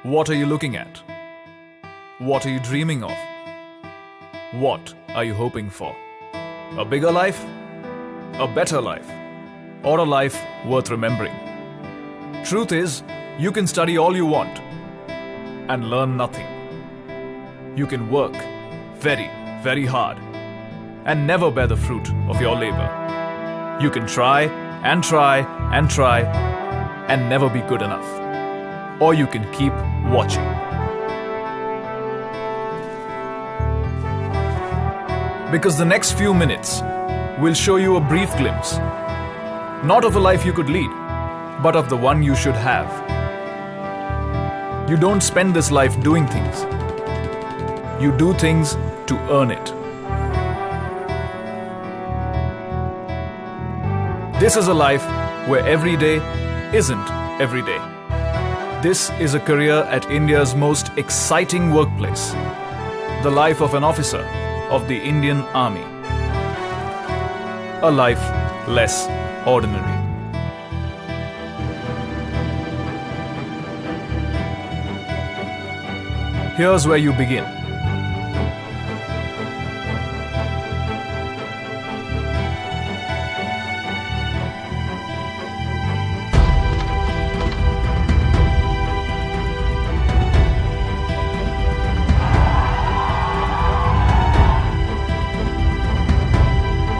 What are you looking at? What are you dreaming of? What are you hoping for? A bigger life? A better life? Or a life worth remembering? Truth is, you can study all you want and learn nothing. You can work very, very hard and never bear the fruit of your labor. You can try and try and try and never be good enough. Or you can keep watching. Because the next few minutes will show you a brief glimpse, not of a life you could lead, but of the one you should have. You don't spend this life doing things. You do things to earn it. This is a life where every day isn't every day. This is a career at India's most exciting workplace, the life of an officer of the Indian Army. A life less ordinary. Here's where you begin.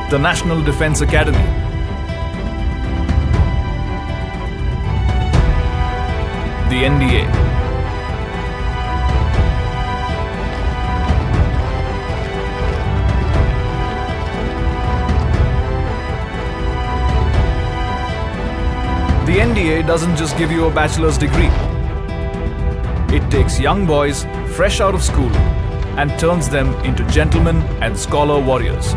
The National Defence Academy. The NDA. The NDA doesn't just give you a bachelor's degree. It takes young boys fresh out of school and turns them into gentlemen and scholar warriors.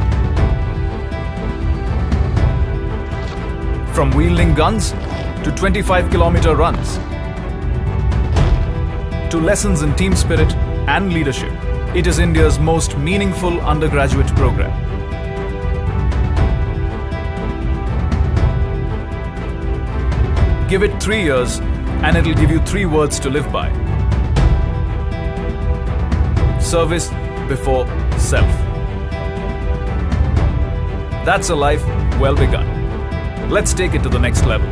From wielding guns to 25-kilometer runs, to lessons in team spirit and leadership, it is India's most meaningful undergraduate program. Give it 3 years and it'll give you 3 words to live by. Service before self. That's a life well begun. Let's take it to the next level.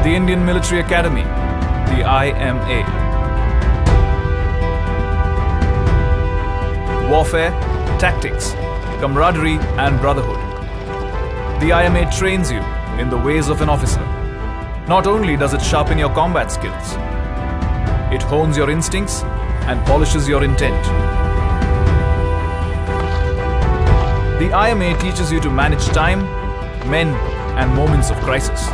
The Indian Military Academy, the IMA. Warfare, tactics, camaraderie and brotherhood. The IMA trains you in the ways of an officer. Not only does it sharpen your combat skills, it hones your instincts and polishes your intent. The IMA teaches you to manage time, men, and moments of crisis.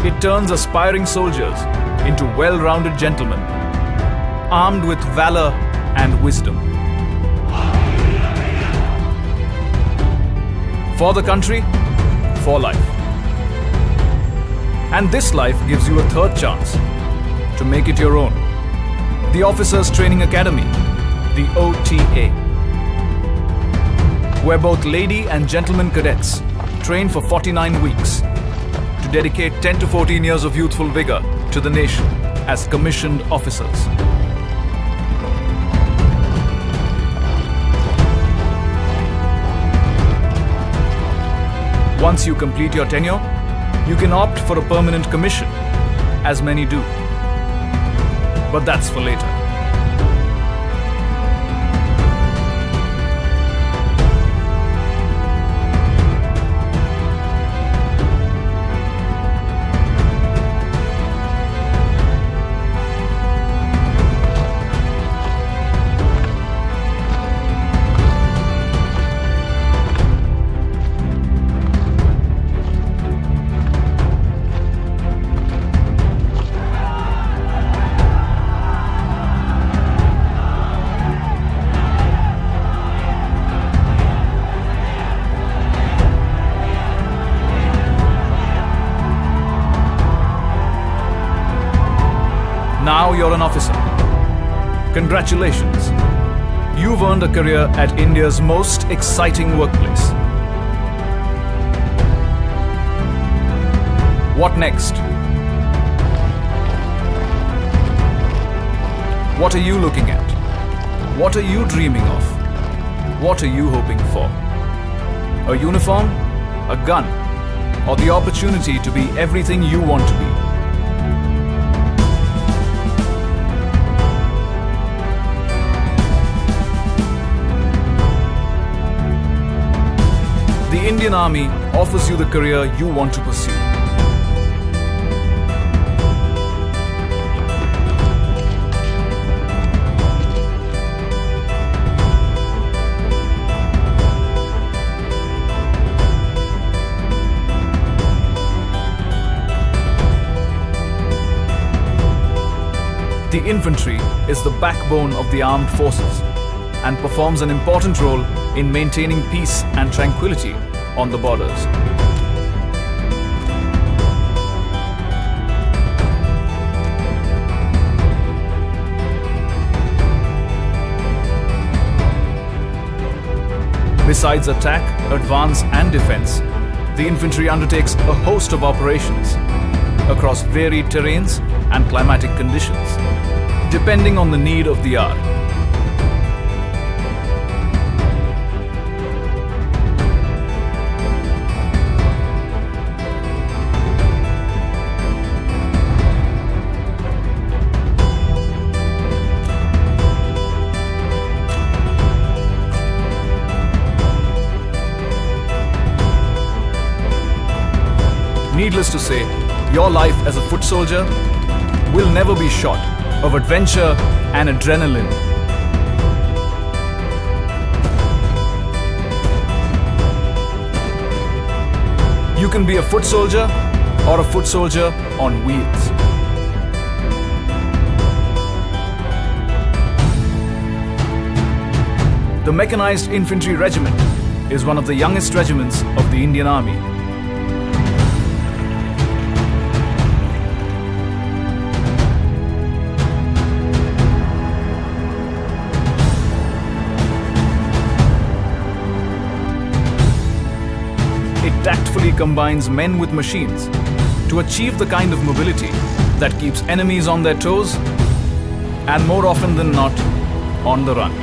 It turns aspiring soldiers into well-rounded gentlemen, armed with valor and wisdom. For the country, for life. And this life gives you a third chance to make it your own. The Officers Training Academy, the OTA, where both lady and gentleman cadets train for 49 weeks to dedicate 10 to 14 years of youthful vigor to the nation as commissioned officers. Once you complete your tenure, you can opt for a permanent commission, as many do. But that's for later. you're an officer. Congratulations. You've earned a career at India's most exciting workplace. What next? What are you looking at? What are you dreaming of? What are you hoping for? A uniform? A gun? Or the opportunity to be everything you want to be? The Indian Army offers you the career you want to pursue. The infantry is the backbone of the armed forces and performs an important role in maintaining peace and tranquility on the borders. Besides attack, advance and defense, the infantry undertakes a host of operations across varied terrains and climatic conditions, depending on the need of the hour. Needless to say, your life as a foot soldier will never be short of adventure and adrenaline. You can be a foot soldier or a foot soldier on wheels. The Mechanized Infantry Regiment is one of the youngest regiments of the Indian Army. It tactfully combines men with machines to achieve the kind of mobility that keeps enemies on their toes and more often than not, on the run.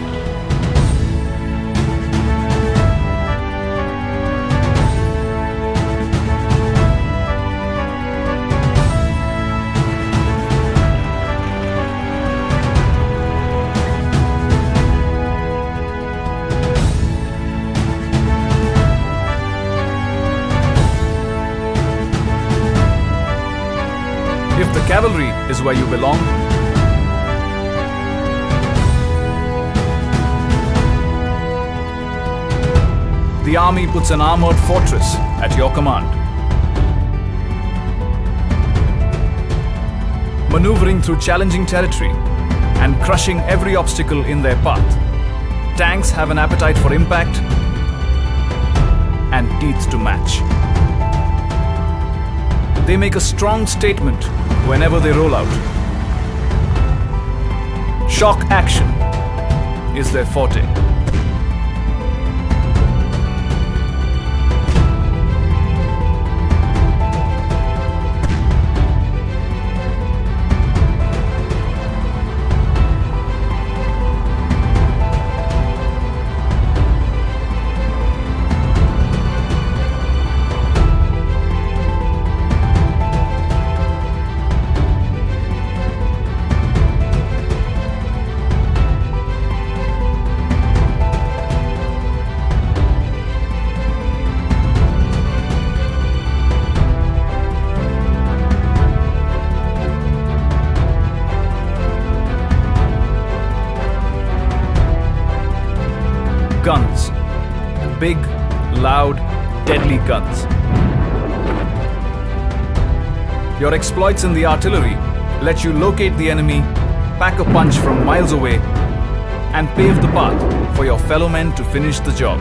If the cavalry is where you belong, the army puts an armored fortress at your command. Maneuvering through challenging territory and crushing every obstacle in their path, tanks have an appetite for impact and teeth to match. They make a strong statement whenever they roll out. Shock action is their forte. Guns. Big, loud, deadly guns. Your exploits in the artillery let you locate the enemy, pack a punch from miles away, and pave the path for your fellow men to finish the job.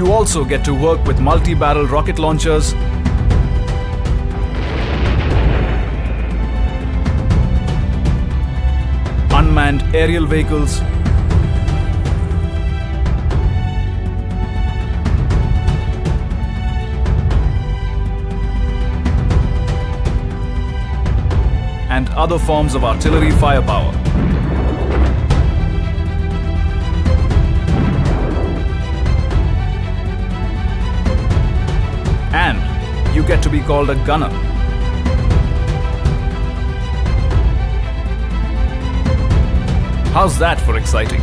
You also get to work with multi-barrel rocket launchers, unmanned aerial vehicles, and other forms of artillery firepower. And you get to be called a gunner. How's that for exciting?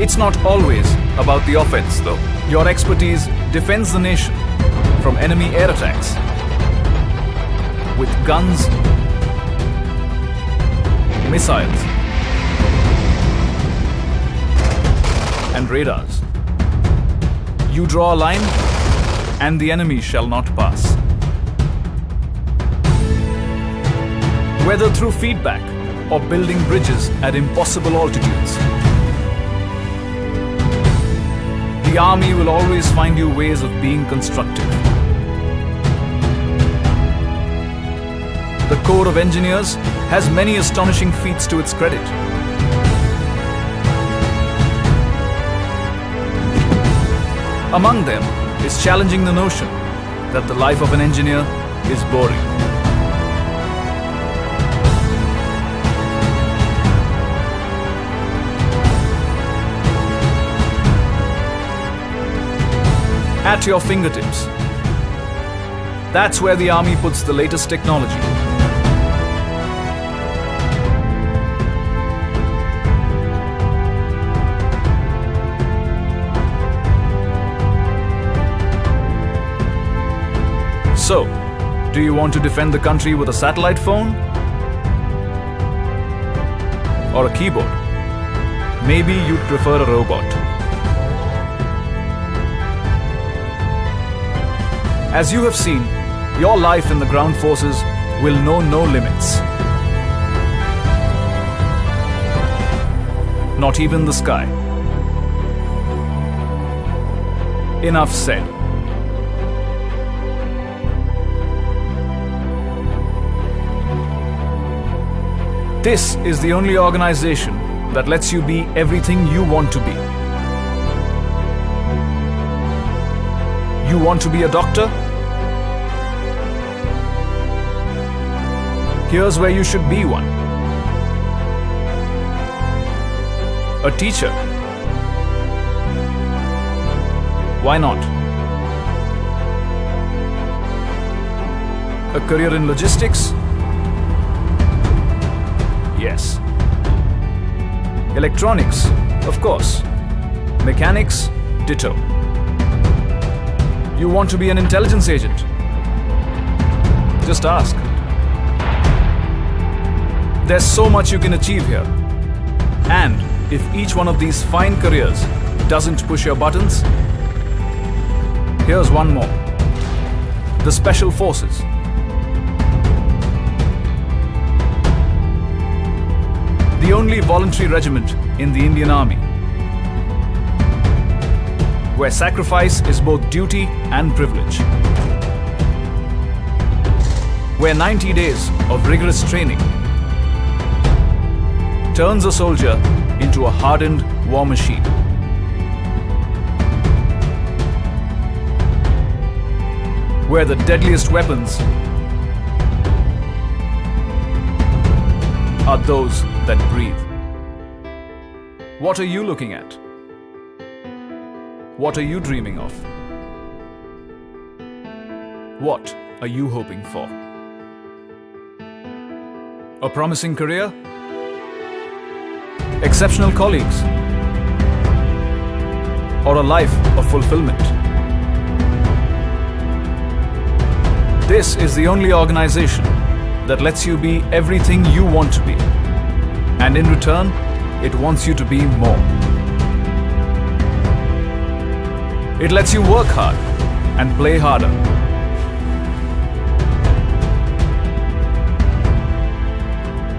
It's not always about the offense, though. Your expertise defends the nation from enemy air attacks with guns, missiles, and radars. You draw a line, and the enemy shall not pass. Whether through feedback or building bridges at impossible altitudes, the army will always find you ways of being constructive. The Corps of Engineers has many astonishing feats to its credit. Among them is challenging the notion that the life of an engineer is boring. At your fingertips. That's where the army puts the latest technology. So, do you want to defend the country with a satellite phone? Or a keyboard? Maybe you'd prefer a robot. As you have seen, your life in the ground forces will know no limits. Not even the sky. Enough said. This is the only organization that lets you be everything you want to be. You want to be a doctor? Here's where you should be one. A teacher? Why not? A career in logistics? Yes. Electronics? Of course. Mechanics? Ditto. You want to be an intelligence agent? Just ask. There's so much you can achieve here. And if each one of these fine careers doesn't push your buttons, here's one more. The Special Forces. The only voluntary regiment in the Indian Army, where sacrifice is both duty and privilege. Where 90 days of rigorous training turns a soldier into a hardened war machine. Where the deadliest weapons are those that breathe. What are you looking at? What are you dreaming of? What are you hoping for? A promising career? Exceptional colleagues? Or a life of fulfillment? This is the only organization that lets you be everything you want to be. And in return, it wants you to be more. It lets you work hard and play harder.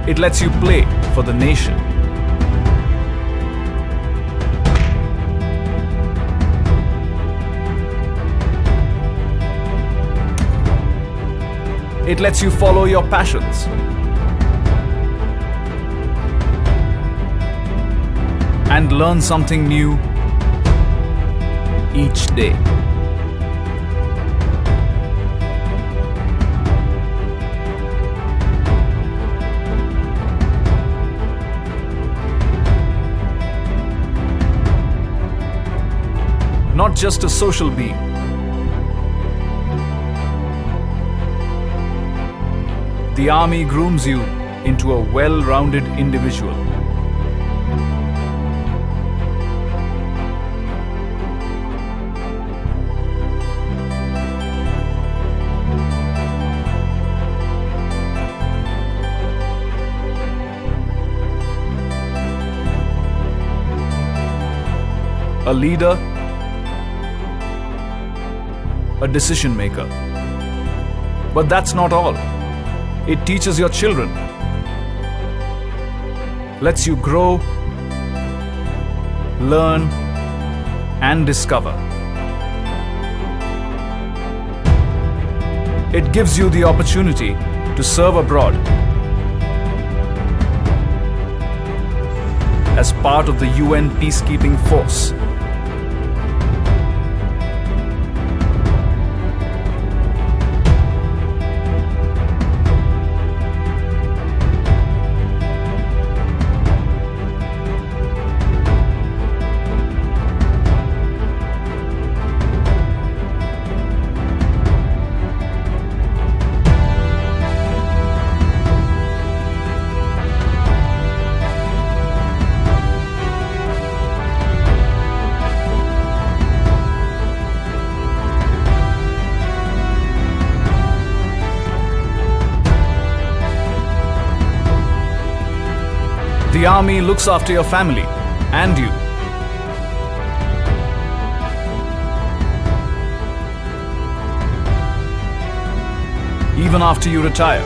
It lets you play for the nation. It lets you follow your passions and learn something new each day. Not just a social being, the army grooms you into a well-rounded individual. A leader, a decision maker. But that's not all. It teaches your children, lets you grow, learn, and discover. It gives you the opportunity to serve abroad as part of the UN peacekeeping force. The army looks after your family and you. Even after you retire.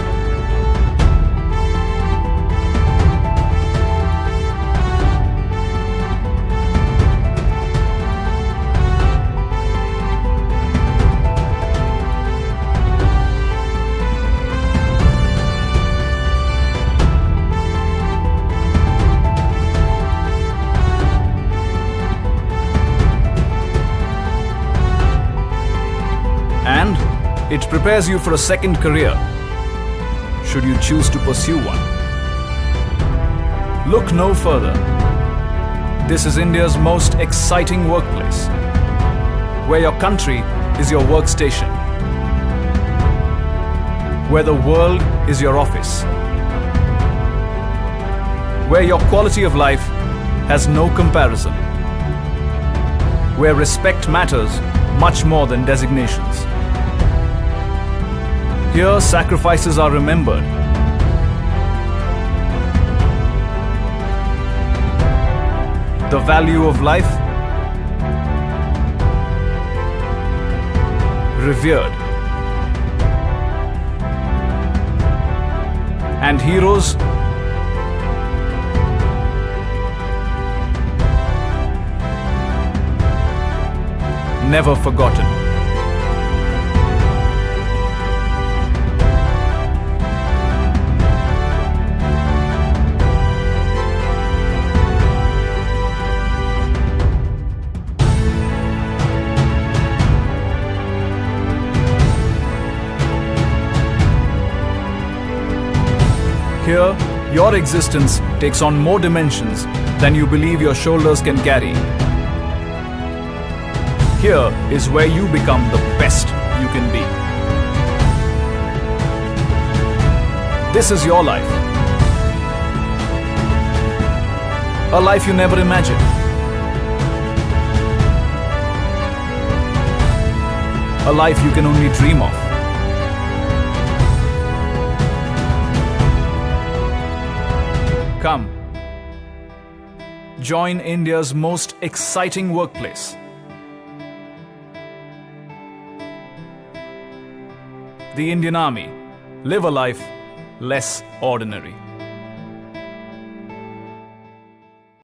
And it prepares you for a second career, should you choose to pursue one. Look no further. This is India's most exciting workplace, where your country is your workstation, where the world is your office, where your quality of life has no comparison, where respect matters much more than designations. Here, sacrifices are remembered. The value of life revered. And heroes never forgotten. Here, your existence takes on more dimensions than you believe your shoulders can carry. Here is where you become the best you can be. This is your life. A life you never imagined. A life you can only dream of. Come, join India's most exciting workplace. The Indian Army. Live a life less ordinary.